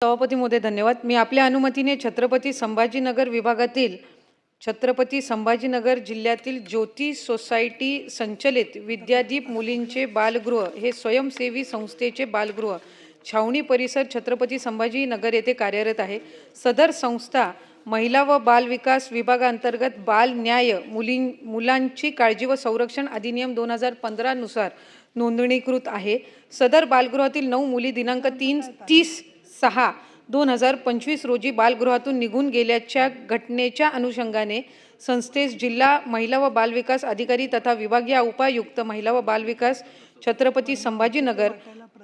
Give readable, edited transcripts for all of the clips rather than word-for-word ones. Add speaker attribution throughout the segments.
Speaker 1: सभापती महोदय धन्यवाद। मी आपल्या अनुमतीने छत्रपती संभाजीनगर विभागातील छत्रपती संभाजीनगर जिल्ह्यातील ज्योती सोसायटी संचलित विद्यादीप मुलींचे बालगृह हे स्वयंसेवी संस्थेचे बालगृह छावणी परिसर छत्रपती संभाजीनगर येथे कार्यरत आहे। सदर संस्था महिला व बाल विकास विभागांतर्गत बाल न्याय मुलांची काळजी व संरक्षण अधिनियम 2015 नुसार नोंदणीकृत आहे। सदर बालगृहातील 9 मुली दिनांक 30/6/2025 रोजी बालगृहातून निघून गेल्याच्या घटनेच्या अनुषंगाने संस्थेस जिल्हा महिला व बाल विकास अधिकारी तथा विभागीय उपायुक्त महिला व बाल विकास छत्रपती संभाजीनगर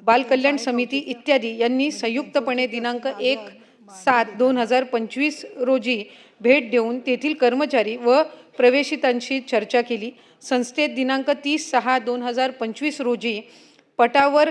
Speaker 1: बाल कल्याण समिती इत्यादी यांनी संयुक्तपणे दिनांक 1/7/2025 रोजी भेट देऊन तेथील कर्मचारी व प्रवेशितांशी चर्चा केली। संस्थेत दिनांक 30/6/2025 रोजी पटावर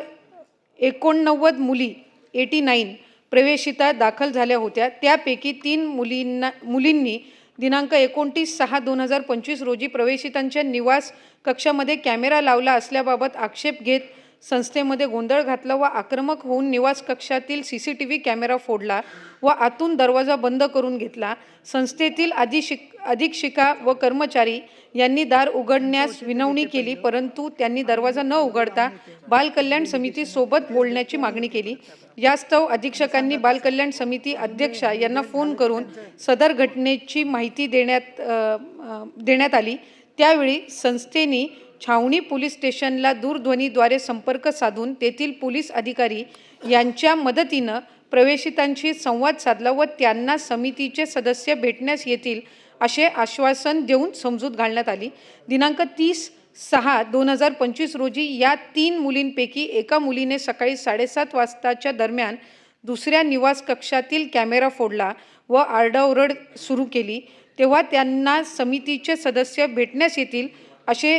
Speaker 1: 89 मुली 89 प्रवेशिता दाखल झाल्या होत्या। त्यापैकी 3 मुलींनी दिनांक 29/6/2025 रोजी प्रवेशितांच्या निवास कक्षामध्ये कॅमेरा लावला असल्याबाबत आक्षेप घेत संस्थेमध्ये गोंधळ घातला व आक्रमक होऊन निवास कक्षातील CCTV कॅमेरा फोडला व आतून दरवाजा बंद करून घेतला। संस्थेतील अधीक्षिका व कर्मचारी यांनी दार उघडण्यास विनवणी केली, परंतु त्यांनी दरवाजा न उघडता बाल कल्याण समिती सोबत बोलण्याची मागणी केली। यास्तव अधीक्षकांनी बाल कल्याण समिती अध्यक्षा यांना फोन करून सदर घटनेची माहिती देण्यात आली। त्यावेळी संस्थेने छावणी पोलीस स्टेशनला दूरध्वनीद्वारे संपर्क साधून तेथील पोलीस अधिकारी यांच्या मदतीने प्रवेशितांशी संवाद साधला व त्यांना समितीचे सदस्य भेटण्यास येतील असे आश्वासन देऊन समजूत घालण्यात आली। दिनांक 30/6/2025 रोजी या 3 मुलींपैकी एका मुलीने सकाळी 7:30 वाजताच्या दरम्यान दुसऱ्या निवास कक्षातील कॅमेरा फोडला व आरडाओरड सुरू केली। तेव्हा त्यांना समितीचे सदस्य भेटण्यास येतील असे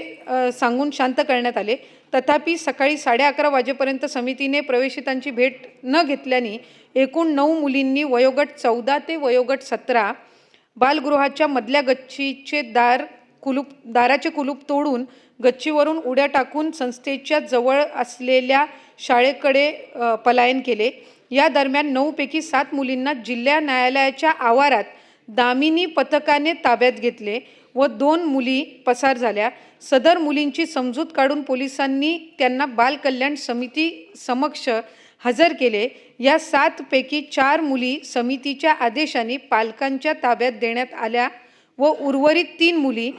Speaker 1: सांगून शांत करण्यात आले। तथापि सकाळी 11:30 वाजेपर्यंत समितीने प्रवेशितांची भेट न घेतल्याने एकूण 9 मुलींनी वयोगट 14 ते वयोगट 17 बालगृहाच्या मधल्या गच्चीचे दाराचे कुलूप तोडून गच्चीवरून उड्या टाकून संस्थेच्या जवळ असलेल्या शाळेकडे पलायन केले। या दरम्यान 9 पैकी 7 मुलींना जिल्हा न्यायालयाच्या आवारात दामिनी पथकाने ताब्यात घेतले व 2 मुली पसार झाल्या। सदर मुलींची समजूत काढून पोलिसांनी त्यांना बाल कल्याण समिती समक्ष हजर केले। या 7 पैकी 4 मुली समितीच्या आदेशाने पालकांच्या ताब्यात देण्यात आल्या व उर्वरित 3 मुली